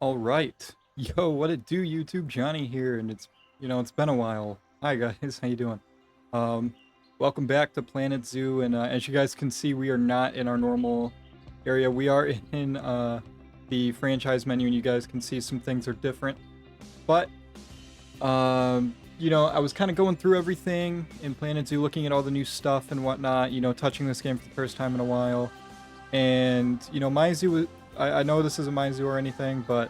All right. Yo, what it do, YouTube? Johnny here, and it's been a while. Hi guys, how you doing? Um, Welcome back to Planet Zoo, and as you guys can see, we are not in our normal area. We are in the franchise menu, and you guys can see some things are different. But I was kind of going through everything in Planet Zoo, looking at all the new stuff and whatnot. Touching this game for the first time in a while, and my zoo. I know this isn't my zoo or anything, but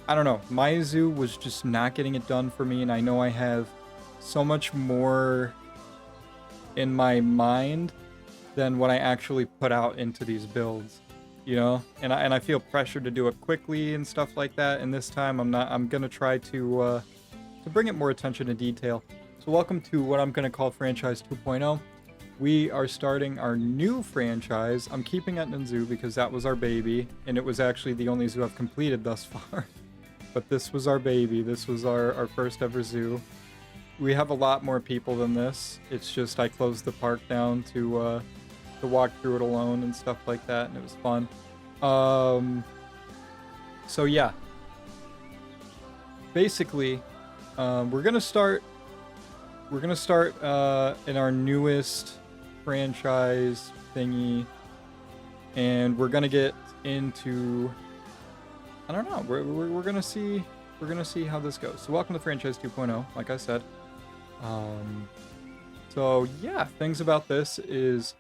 I don't know. My zoo was just not getting it done for me, and I know I have so much more in my mind than what I actually put out into these builds, And I feel pressured to do it quickly and stuff like that. And this time I'm gonna try to bring it more attention to detail. So welcome to what I'm gonna call Franchise 2.0. We are starting our new franchise. I'm keeping it in zoo because that was our baby, and it was actually the only zoo I've completed thus far. But this was our baby. This was our first ever zoo. We have a lot more people than this. It's just I closed the park down to walk through it alone and stuff like that, and it was fun. So yeah. Basically, we're gonna start in our newest franchise thingy, and we're gonna get into, I don't know. We're gonna see how this goes. So welcome to Franchise 2.0, like I said. So yeah, things about this is,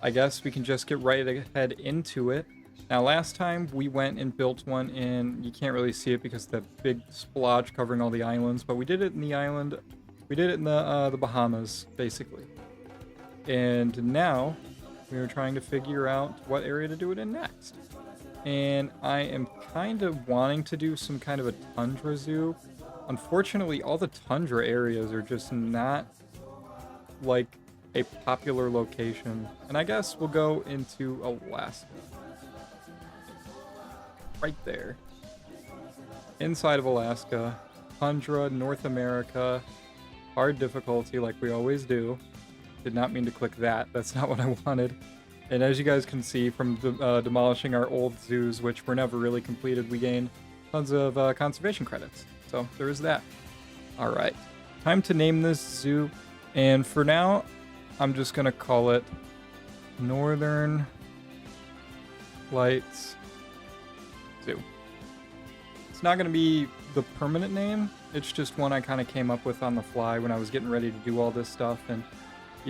I guess we can just get right ahead into it. Now, last time we went and built one in, you can't really see it because of that big splotch covering all the islands, but we did it in the island. We did it in the Bahamas, basically. And now we are trying to figure out what area to do it in next. And I am kind of wanting to do some kind of a tundra zoo. Unfortunately, all the tundra areas are just not like a popular location. And I guess we'll go into Alaska. Right there. Inside of Alaska. Tundra, North America. Hard difficulty like we always do. Did not mean to click that. That's not what I wanted. And as you guys can see from demolishing our old zoos, which were never really completed, we gained tons of conservation credits. So there is that. All right, time to name this zoo. And for now, I'm just gonna call it Northern Lights Zoo. It's not gonna be the permanent name. It's just one I kind of came up with on the fly when I was getting ready to do all this stuff. And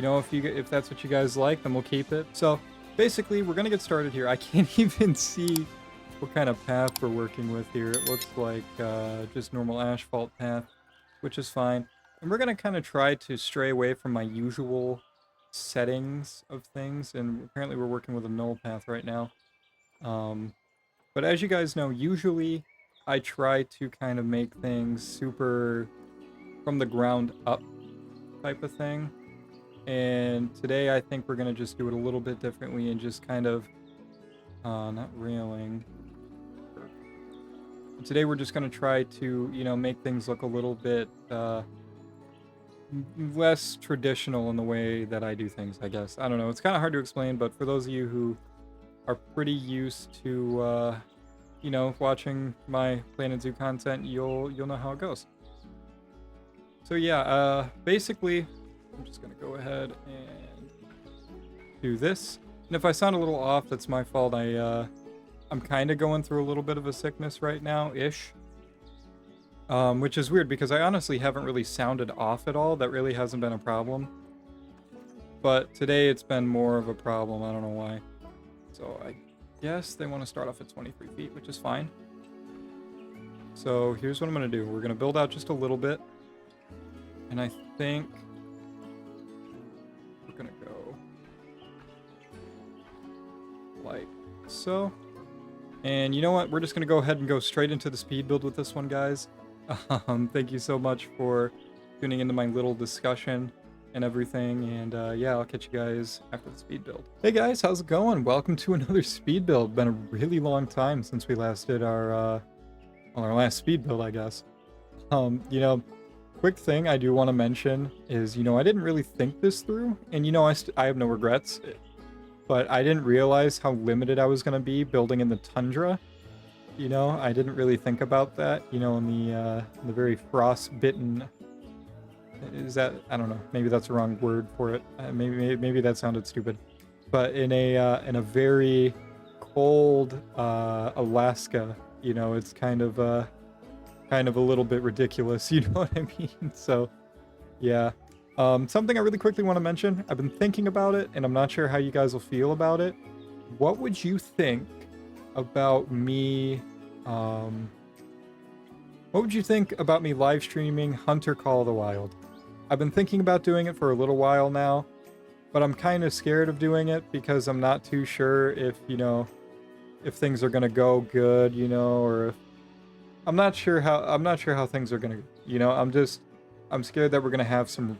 if that's what you guys like, then we'll keep it. So basically, we're gonna get started here. I can't even see what kind of path we're working with here. It looks like just normal asphalt path, which is fine. And we're gonna kind of try to stray away from my usual settings of things. And apparently we're working with a null path right now. But as you guys know, usually I try to kind of make things super from the ground up type of thing. And today I think we're going to just do it a little bit differently and just kind of, not railing. Today we're just going to try to, make things look a little bit less traditional in the way that I do things, I guess. I don't know. It's kind of hard to explain, but for those of you who are pretty used to, watching my Planet Zoo content, you'll know how it goes. So yeah, basically, I'm just gonna go ahead and do this. And if I sound a little off, that's my fault. I'm kind of going through a little bit of a sickness right now-ish. Which is weird because I honestly haven't really sounded off at all. That really hasn't been a problem. But today it's been more of a problem. I don't know why. So I guess they want to start off at 23 feet, which is fine. So here's what I'm going to do. We're going to build out just a little bit. And I think we're going to go like so. And you know what? We're just going to go ahead and go straight into the speed build with this one, guys. Thank you so much for tuning into my little discussion and everything, and yeah, I'll catch you guys after the speed build. Hey guys, how's it going? Welcome to another speed build. Been a really long time since we last did our last speed build, I guess. Quick thing I do want to mention is, I didn't really think this through, and I have no regrets, but I didn't realize how limited I was going to be building in the tundra. You know, I didn't really think about that, you know, in the very frostbitten, is that, I don't know, maybe that's the wrong word for it. Maybe that sounded stupid. But in a very cold Alaska, you know, it's kind of a little bit ridiculous, you know what I mean? So, yeah. Something I really quickly want to mention, I've been thinking about it, and I'm not sure how you guys will feel about it. What would you think about me, what would you think about me live streaming Hunter Call of the Wild? I've been thinking about doing it for a little while now, but I'm kind of scared of doing it because I'm not too sure if, you know, if things are gonna go good, you know, or if I'm not sure how things are gonna, you know, I'm scared that we're gonna have some.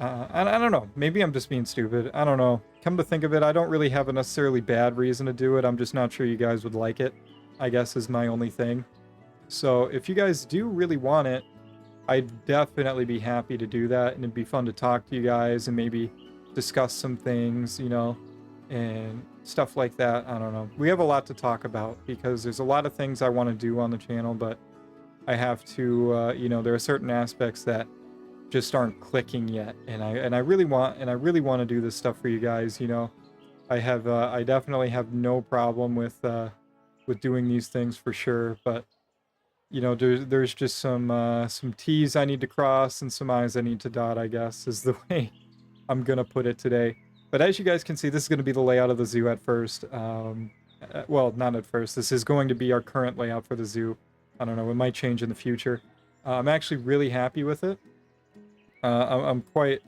I don't know. Maybe I'm just being stupid. I don't know. Come to think of it, I don't really have a necessarily bad reason to do it. I'm just not sure you guys would like it, I guess, is my only thing. So if you guys do really want it, I'd definitely be happy to do that, and it'd be fun to talk to you guys and maybe discuss some things, you know, and stuff like that. I don't know. We have a lot to talk about because there's a lot of things I want to do on the channel, but I have to, you know, there are certain aspects that just aren't clicking yet, and I really want to do this stuff for you guys. You know, I definitely have no problem with doing these things for sure, but you know, there's just some T's I need to cross and some I's I need to dot, I guess, is the way I'm gonna put it today. But as you guys can see, this is gonna be the layout of the zoo at first. Well, not at first. This is going to be our current layout for the zoo. I don't know, it might change in the future. I'm actually really happy with it. I'm quite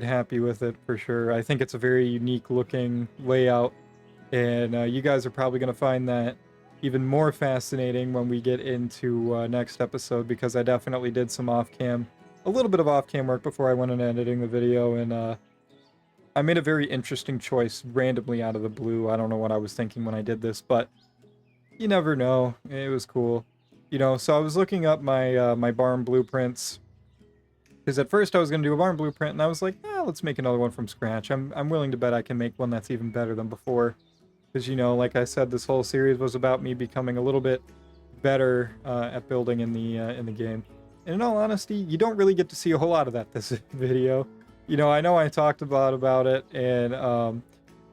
happy with it for sure. I think it's a very unique looking layout, and you guys are probably gonna find that even more fascinating when we get into next episode, because I definitely did some off-cam, a little bit of off-cam work before I went into editing the video, and I made a very interesting choice randomly out of the blue. I don't know what I was thinking when I did this, but you never know. It was cool. You know, so I was looking up my my barn blueprints, because at first I was going to do a barn blueprint, and I was like, let's make another one from scratch. I'm willing to bet I can make one that's even better than before. Because, you know, like I said, this whole series was about me becoming a little bit better at building in the game. And in all honesty, you don't really get to see a whole lot of that this video. You know I talked about it, and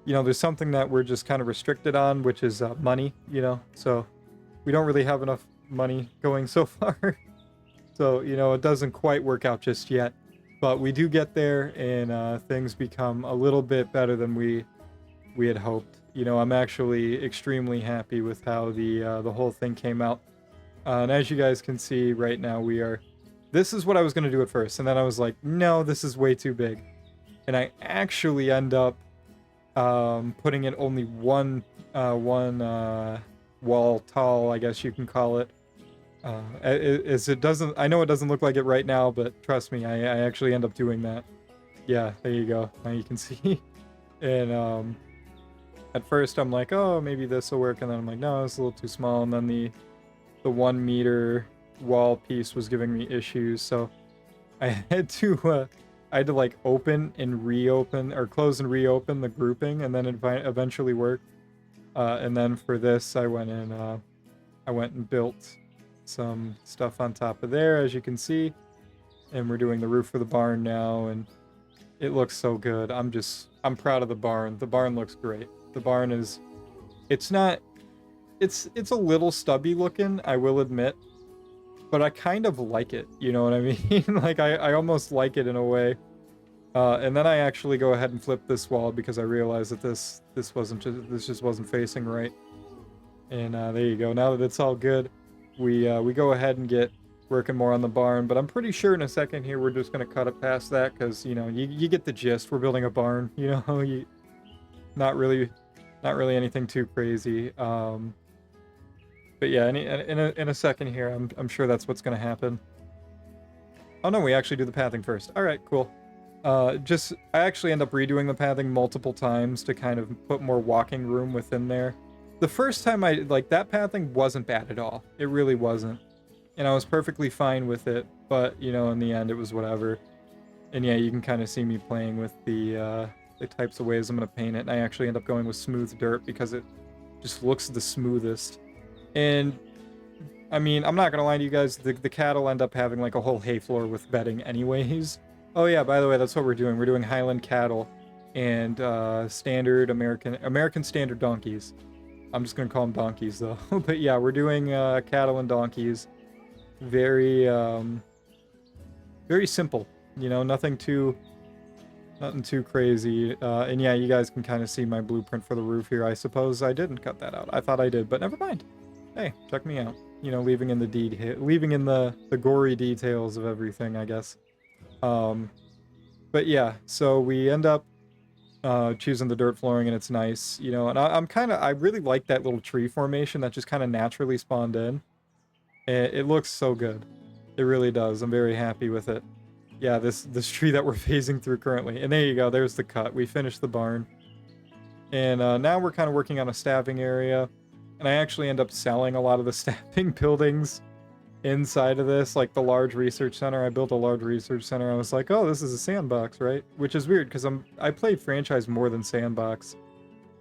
you know, there's something that we're just kind of restricted on, which is money. You know, so we don't really have enough money going so far. So you know, it doesn't quite work out just yet, but we do get there, and things become a little bit better than we had hoped. You know, I'm actually extremely happy with how the whole thing came out. And as you guys can see right now, this is what I was going to do at first, and then I was like, no, this is way too big. And I actually end up putting it only one wall tall, I guess you can call it. I know it doesn't look like it right now, but trust me, I actually end up doing that. Yeah, there you go. Now you can see. And at first I'm like, oh, maybe this will work, and then I'm like, no, it's a little too small. And then the 1 meter wall piece was giving me issues, so I had to like open and reopen, or close and reopen the grouping, and then it eventually worked. And then for this, I went and built some stuff on top of there, as you can see, and we're doing the roof of the barn now, and it looks so good. I'm proud of the barn. The barn looks great. The barn is, it's a little stubby looking, I will admit, but I kind of like it, you know what I mean? Like I almost like it in a way. And then I actually go ahead and flip this wall because I realized that this just wasn't facing right. And there you go. Now that it's all good, we go ahead and get working more on the barn, but I'm pretty sure in a second here we're just gonna cut it past that, because you know, you get the gist. We're building a barn, you know. Not really anything too crazy. But yeah, in a second here, I'm sure that's what's gonna happen. Oh no, we actually do the pathing first. All right, cool. I actually end up redoing the pathing multiple times to kind of put more walking room within there. The first time that pathing wasn't bad at all. It really wasn't. And I was perfectly fine with it, but you know, in the end it was whatever. And yeah, you can kind of see me playing with the types of ways I'm going to paint it. And I actually end up going with smooth dirt because it just looks the smoothest. And I mean, I'm not gonna lie to you guys, the cattle end up having like a whole hay floor with bedding anyways. Oh yeah, by the way, that's what we're doing. We're doing Highland cattle and standard American standard donkeys. I'm just gonna call them donkeys though. But yeah, we're doing cattle and donkeys. Very very simple. You know, nothing too crazy. And yeah, you guys can kind of see my blueprint for the roof here. I suppose I didn't cut that out. I thought I did, but never mind. Hey, check me out. You know, leaving in the gory details of everything, I guess. But yeah, so we end up choosing the dirt flooring, and it's nice, you know. And I really like that little tree formation that just kind of naturally spawned in. It looks so good. It really does. I'm very happy with it. Yeah, this tree that we're phasing through currently. And there you go. There's the cut. We finished the barn. And now we're kind of working on a staffing area. And I actually end up selling a lot of the staffing buildings inside of this, like the large research center. I built a large research center. I was like, oh, this is a sandbox, right? Which is weird because I played franchise more than sandbox.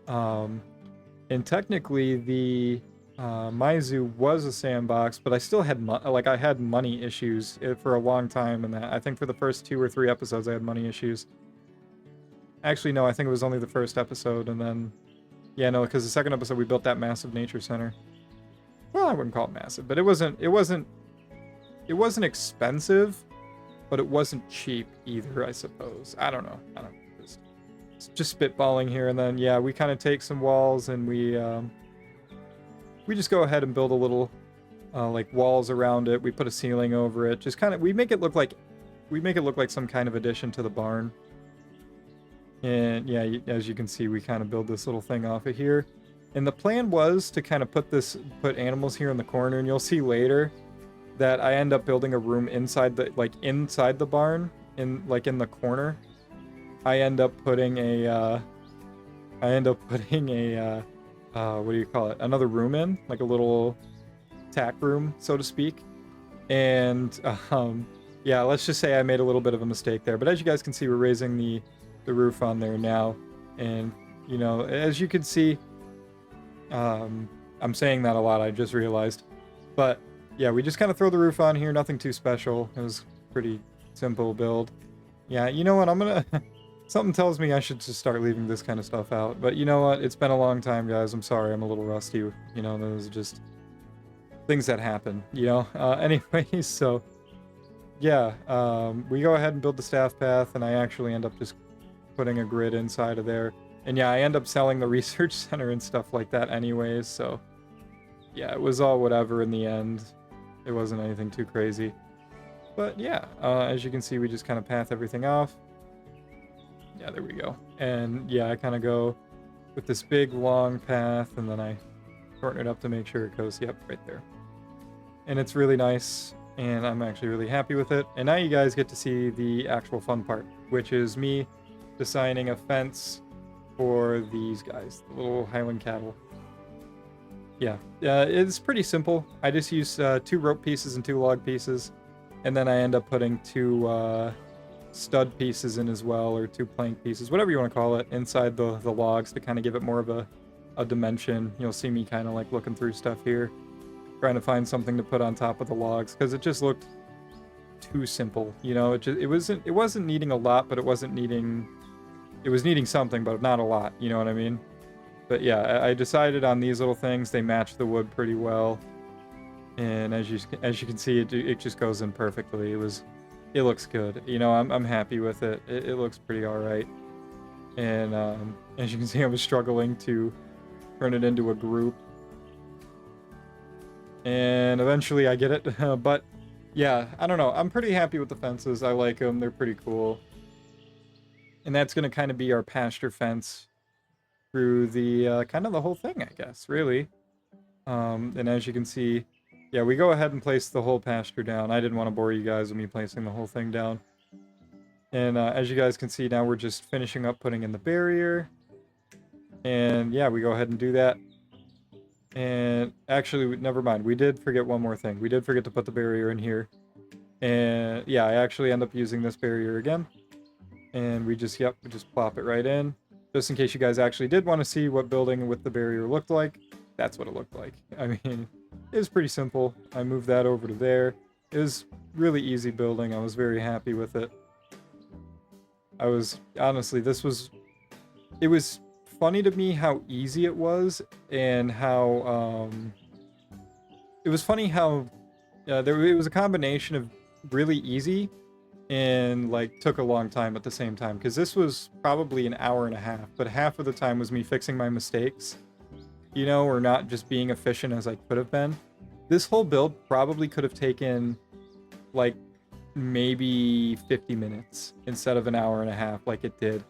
And technically the my zoo was a sandbox, but I still had I had money issues for a long time, and I think for the first 2 or 3 episodes I had money issues. Actually, no, I think it was only the first episode, and then yeah, no, because the second episode we built that massive nature center. Well, I wouldn't call it massive, but it wasn't expensive, but it wasn't cheap either, I suppose. I don't know. Just spitballing here, and then yeah, we kind of take some walls and we just go ahead and build a little like walls around it. We put a ceiling over it. Just kind of we make it look like some kind of addition to the barn. And yeah, as you can see, we kind of build this little thing off of here. And the plan was to kind of put animals here in the corner, and you'll see later that I end up building a room inside the barn in the corner. I end up putting a what do you call it? Another room in, like a little tack room, so to speak. And yeah, let's just say I made a little bit of a mistake there. But as you guys can see, we're raising the roof on there now. And, you know, as you can see, I'm saying that a lot, I just realized. But yeah, we just kind of throw the roof on here, nothing too special. It was pretty simple build. Yeah, you know what, I'm gonna... Something tells me I should just start leaving this kind of stuff out. But you know what? It's been a long time, guys. I'm sorry. I'm a little rusty. You know, those are just things that happen, you know? Anyways, so... Yeah, we go ahead and build the staff path, and I actually end up just putting a grid inside of there. And yeah, I end up selling the research center and stuff like that anyways, so... Yeah, it was all whatever in the end. It wasn't anything too crazy. But yeah, as you can see, we just kind of path everything off. Yeah, there we go. And yeah, I kind of go with this big long path, and then I shorten it up to make sure it goes, yep, right there. And it's really nice, and I'm actually really happy with it. And now you guys get to see the actual fun part, which is me designing a fence for these guys, the little Highland cattle. Yeah, it's pretty simple. I just use 2 rope pieces and 2 log pieces, and then I end up putting 2 stud pieces in as well, or 2 plank pieces, whatever you want to call it, inside the logs to kind of give it more of a dimension. You'll see me kind of like looking through stuff here, trying to find something to put on top of the logs, because it just looked too simple, you know. It wasn't needing a lot, but it was needing something, but not a lot, you know what I mean? But yeah, I decided on these little things. They match the wood pretty well, and as you can see, it just goes in perfectly. It looks good, you know. I'm happy with it. It looks pretty all right. And as you can see, I was struggling to turn it into a group, and eventually I get it. But yeah, I don't know. I'm pretty happy with the fences. I like them. They're pretty cool. And that's going to kind of be our pasture fence through the kind of the whole thing, I guess, really. And as you can see, yeah, we go ahead and place the whole pasture down. I didn't want to bore you guys with me placing the whole thing down. And as you guys can see, now we're just finishing up putting in the barrier. And yeah, we go ahead and do that. And actually, never mind. We did forget one more thing. We did forget to put the barrier in here. And yeah, I actually end up using this barrier again. And we just plop it right in. Just in case you guys actually did want to see what building with the barrier looked like. That's what it looked like. I mean, it was pretty simple. I moved that over to there. It was really easy building. I was very happy with it. I was, honestly, it was funny to me how easy it was, and how, it was funny how, it was a combination of really easy and, like, took a long time at the same time. Because this was probably an hour and a half, but half of the time was me fixing my mistakes, you know, or not just being efficient as I could have been. This whole build probably could have taken, like, maybe 50 minutes instead of an hour and a half like it did.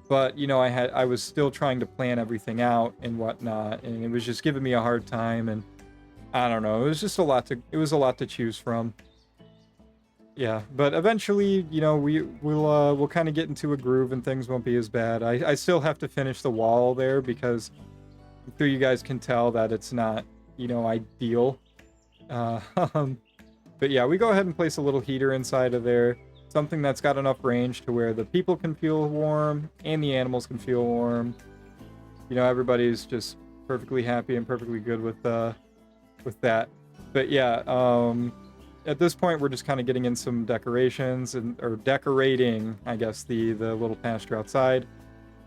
But, you know, I was still trying to plan everything out and whatnot, and it was just giving me a hard time, and I don't know, it was just it was a lot to choose from. Yeah, but eventually, you know, we'll kind of get into a groove and things won't be as bad. I still have to finish the wall there because I'm sure you guys can tell that it's not, you know, ideal. Uh, but yeah, we go ahead and place a little heater inside of there. Something that's got enough range to where the people can feel warm and the animals can feel warm. You know, everybody's just perfectly happy and perfectly good with that. But yeah, at this point we're just kind of getting in some decorations or decorating, I guess, the little pasture outside,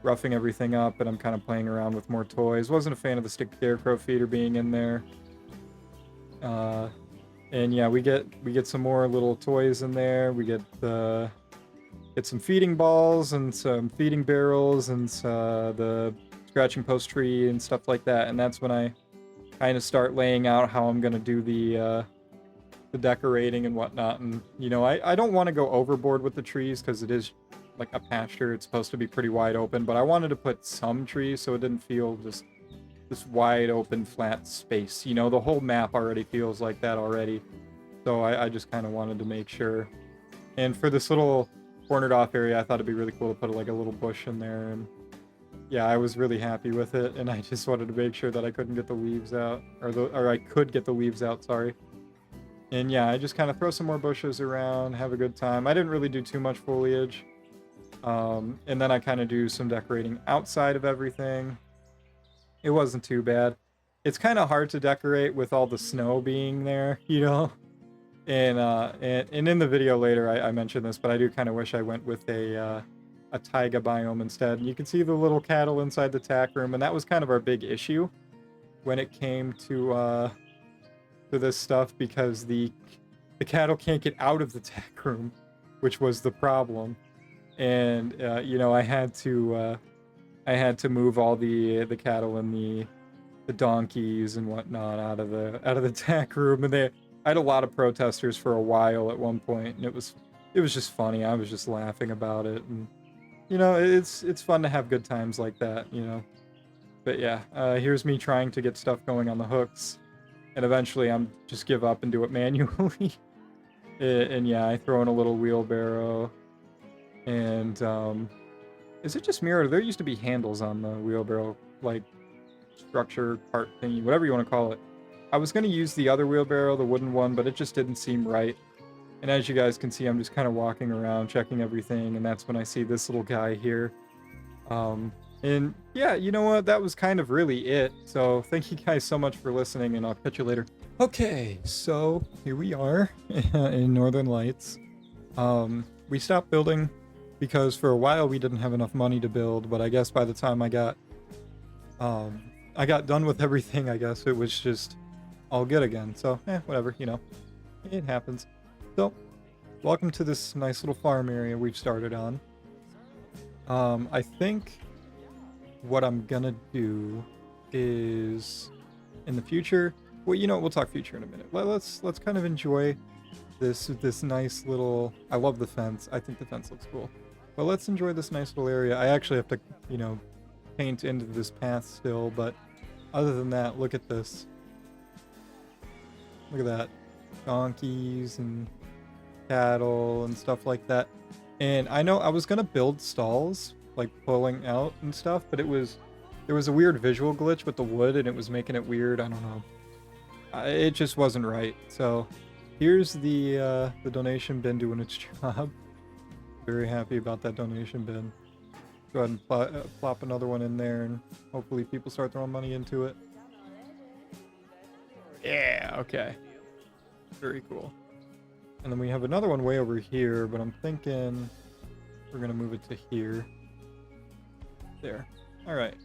roughing everything up, and I'm kind of playing around with more toys. Wasn't a fan of the scarecrow feeder being in there. And yeah, we get some more little toys in there. We get some feeding balls and some feeding barrels and the scratching post tree and stuff like that. And that's when I kind of start laying out how I'm gonna do the decorating and whatnot. And you know, I don't want to go overboard with the trees because it is like a pasture. It's supposed to be pretty wide open, but I wanted to put some trees so it didn't feel just this wide open flat space. You know, the whole map already feels like that already. So I just kind of wanted to make sure. And for this little cornered off area, I thought it'd be really cool to put like a little bush in there. And yeah, I was really happy with it. And I just wanted to make sure that I couldn't get the leaves out, or I could get the leaves out, sorry. And yeah, I just kind of throw some more bushes around, have a good time. I didn't really do too much foliage. And then I kind of do some decorating outside of everything. It wasn't too bad. It's kind of hard to decorate with all the snow being there, you know? And in the video later, I mentioned this, but I do kind of wish I went with a taiga biome instead. And you can see the little cattle inside the tack room, and that was kind of our big issue when it came to this stuff, because the cattle can't get out of the tack room, which was the problem. And you know, I had to move all the cattle and the donkeys and whatnot out of the tack room, and I had a lot of protesters for a while at one point, and it was just funny. I was just laughing about it, and you know, it's fun to have good times like that, you know. But yeah, here's me trying to get stuff going on the hooks, and eventually I'm just give up and do it manually. And yeah, I throw in a little wheelbarrow, and is it just me, or there used to be handles on the wheelbarrow, like structure part thingy, whatever you want to call it? I was going to use the other wheelbarrow, the wooden one, but it just didn't seem right. And as you guys can see, I'm just kind of walking around, checking everything, and that's when I see this little guy here. And yeah, you know what? That was kind of really it. So thank you guys so much for listening, and I'll catch you later. Okay, so here we are in Northern Lights. We stopped building because for a while we didn't have enough money to build, but I guess by the time I got done with everything, I guess it was just all good again. So, whatever, you know, it happens. So, welcome to this nice little farm area we've started on. I think what I'm gonna do is in the future, well, you know, we'll talk future in a minute. Let's kind of enjoy this nice little, I love the fence. I think the fence looks cool. But let's enjoy this nice little area. I actually have to, you know, paint into this path still, but other than that, look at this. Look at that. Donkeys and cattle and stuff like that. And I know I was gonna build stalls, like pulling out and stuff, but there was a weird visual glitch with the wood, and it was making it weird. I don't know. It just wasn't right. So here's the donation bin doing its job. Very happy about that donation bin. Go ahead and plop another one in there, and hopefully people start throwing money into it. Yeah. Yeah, okay. Very cool. And then we have another one way over here, but I'm thinking we're going to move it to here. There. All right.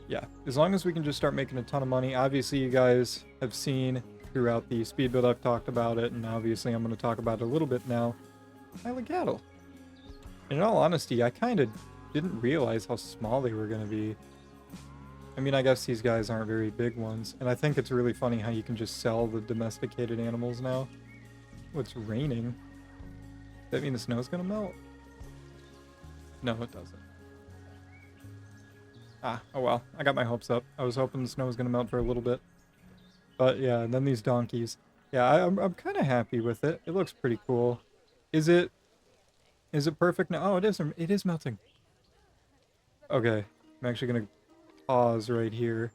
Yeah, as long as we can just start making a ton of money. Obviously, you guys have seen throughout the speed build I've talked about it, and obviously I'm going to talk about it a little bit now. I like cattle. In all honesty, I kind of didn't realize how small they were going to be. I mean, I guess these guys aren't very big ones, and I think it's really funny how you can just sell the domesticated animals now. Oh, it's raining. Does that mean the snow's going to melt? No, it doesn't. Ah, oh well. I got my hopes up. I was hoping the snow was going to melt for a little bit. But yeah, and then these donkeys. Yeah, I'm kind of happy with it. It looks pretty cool. Is it perfect now? Oh, it is melting. Okay. I'm actually going to pause right here.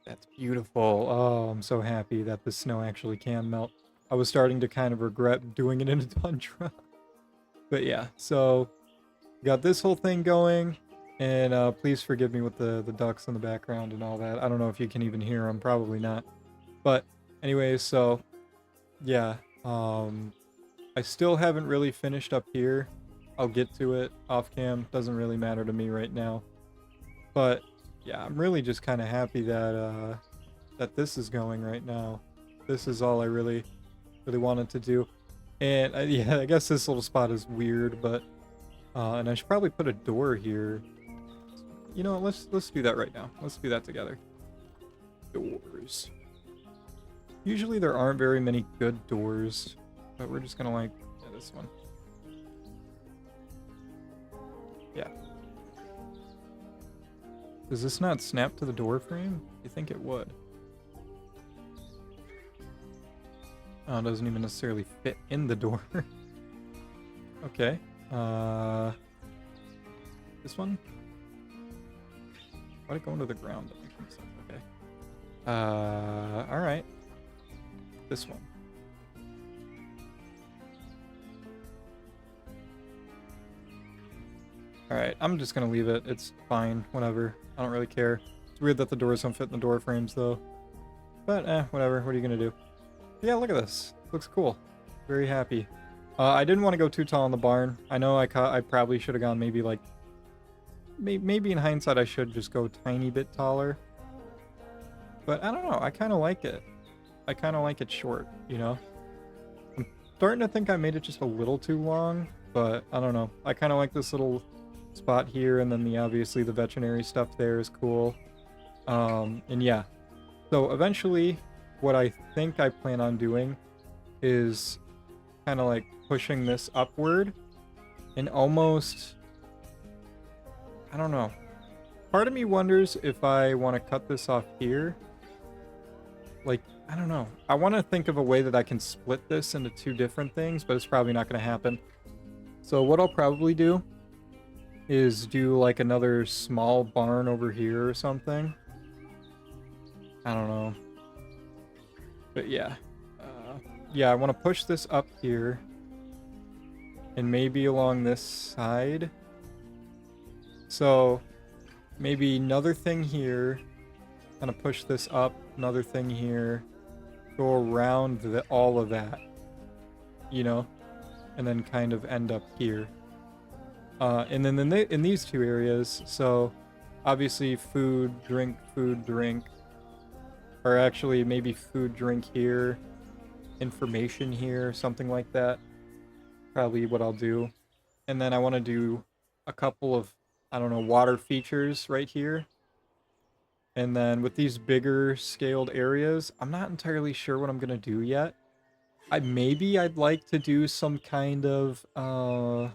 That's beautiful. Oh, I'm so happy that the snow actually can melt. I was starting to kind of regret doing it in a tundra. But yeah, so got this whole thing going. And please forgive me with the ducks in the background and all that. I don't know if you can even hear them. Probably not. But anyways, so yeah. I still haven't really finished up here. I'll get to it off cam. Doesn't really matter to me right now. But yeah, I'm really just kind of happy that that this is going right now. This is all I really wanted to do. And yeah, I guess this little spot is weird, but and I should probably put a door here. You know, let's do that right now. Let's do that together. Doors. Usually there aren't very many good doors, but we're just gonna like this one. Yeah. Does this not snap to the door frame? You think it would? Oh, it doesn't even necessarily fit in the door. Okay. This one? Why'd it go into the ground? That makes no sense. Okay. Alright. This one. Alright, I'm just gonna leave it. It's fine. Whatever. I don't really care. It's weird that the doors don't fit in the door frames, though. But, whatever. What are you gonna do? But yeah, look at this. Looks cool. Very happy. I didn't want to go too tall in the barn. I know I probably should have gone maybe like... Maybe in hindsight I should just go a tiny bit taller. But I don't know. I kind of like it. I kind of like it short, you know? I'm starting to think I made it just a little too long, but I don't know. I kind of like this little spot here, and then obviously the veterinary stuff there is cool. And yeah. So eventually, what I think I plan on doing is kind of like pushing this upward and almost... I don't know. Part of me wonders if I want to cut this off here. Like, I don't know. I want to think of a way that I can split this into two different things, but it's probably not going to happen. So what I'll probably do is do like another small barn over here or something. I don't know. But yeah. Yeah, I want to push this up here. And maybe along this side. So maybe another thing here. Kind of push this up. Another thing here. Go around all of that. You know? And then kind of end up here. And then in these two areas, so obviously food, drink. Or actually maybe food, drink here. Information here, something like that. Probably what I'll do. And then I want to do a couple of, I don't know, water features right here. And then with these bigger scaled areas, I'm not entirely sure what I'm going to do yet. Maybe I'd like to do some kind of, I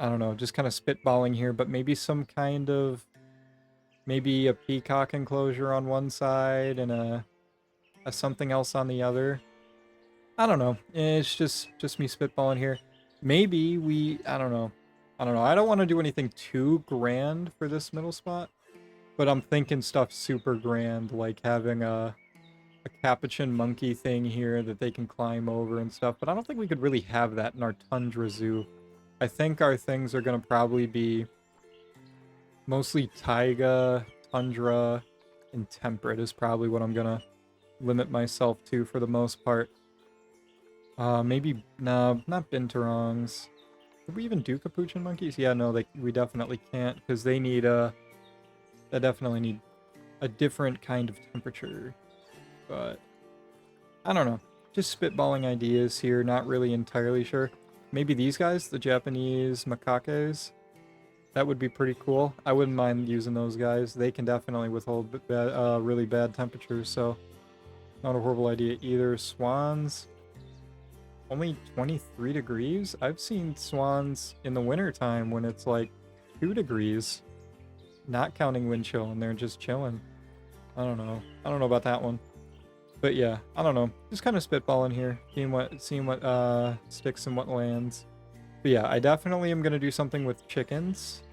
don't know, just kind of spitballing here, but maybe some kind of, maybe a peacock enclosure on one side and a something else on the other. I don't know. It's just me spitballing here. Maybe I don't know. I don't want to do anything too grand for this middle spot, but I'm thinking stuff super grand, like having a capuchin monkey thing here that they can climb over and stuff, but I don't think we could really have that in our tundra zoo. I think our things are going to probably be mostly taiga, tundra, and temperate is probably what I'm gonna limit myself to for the most part. Maybe, no, not binturongs. Could we even do capuchin monkeys? Yeah, no, we definitely can't, because they need they definitely need a different kind of temperature. But I don't know. Just spitballing ideas here, not really entirely sure. Maybe these guys, the Japanese makakes. That would be pretty cool. I wouldn't mind using those guys. They can definitely withhold really bad temperatures, so not a horrible idea either. Swans, only 23 degrees? I've seen swans in the wintertime when it's like 2 degrees, not counting wind chill, and they're just chilling. I don't know. I don't know about that one. But yeah, I don't know. Just kind of spitballing here, seeing what sticks and what lands. But yeah, I definitely am gonna do something with chickens.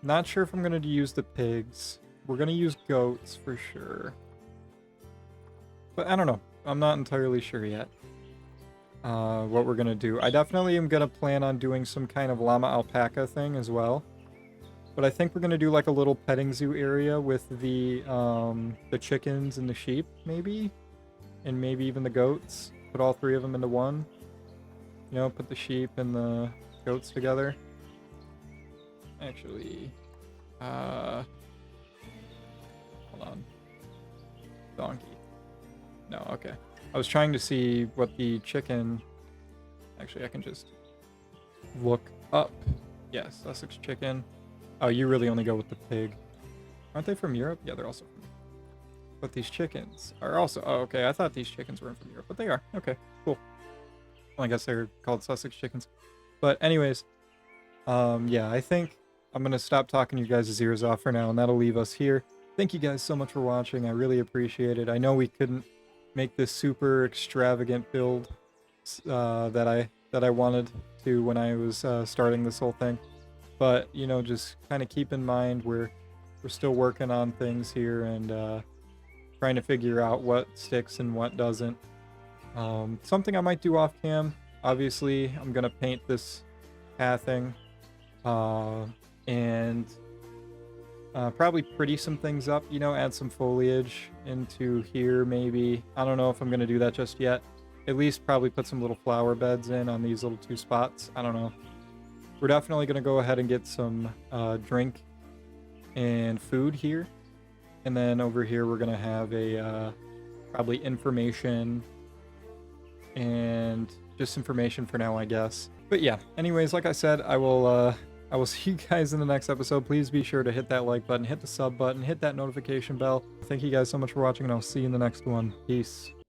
Not sure if I'm gonna use the pigs. We're gonna use goats for sure. But I don't know. I'm not entirely sure yet what we're gonna do. I definitely am gonna plan on doing some kind of llama alpaca thing as well. But I think we're gonna do like a little petting zoo area with the chickens and the sheep, maybe, and maybe even the goats. Put all 3 of them into one. You know, put the sheep and the goats together. Actually, hold on. Donkey. No, okay. I was trying to see what the chicken. Actually, I can just look up. Yes, Sussex chicken. Oh, you really only go with the pig. Aren't they from Europe? Yeah, they're also from Europe. But these chickens are also... Oh, okay. I thought these chickens weren't from Europe, but they are. Okay, cool. Well, I guess they're called Sussex chickens. But anyways, yeah, I think I'm going to stop talking you guys' ears off for now, and that'll leave us here. Thank you guys so much for watching. I really appreciate it. I know we couldn't make this super extravagant build that I wanted to when I was starting this whole thing. But, you know, just kind of keep in mind we're still working on things here and trying to figure out what sticks and what doesn't. Something I might do off cam. Obviously, I'm going to paint this pathing and probably pretty some things up, you know, add some foliage into here maybe. I don't know if I'm going to do that just yet. At least probably put some little flower beds in on these little 2 spots. I don't know. We're definitely going to go ahead and get some drink and food here. And then over here we're going to have a probably information and just information for now, I guess. But yeah, anyways, like I said, I will see you guys in the next episode. Please be sure to hit that like button, hit the sub button, hit that notification bell. Thank you guys so much for watching, and I'll see you in the next one. Peace.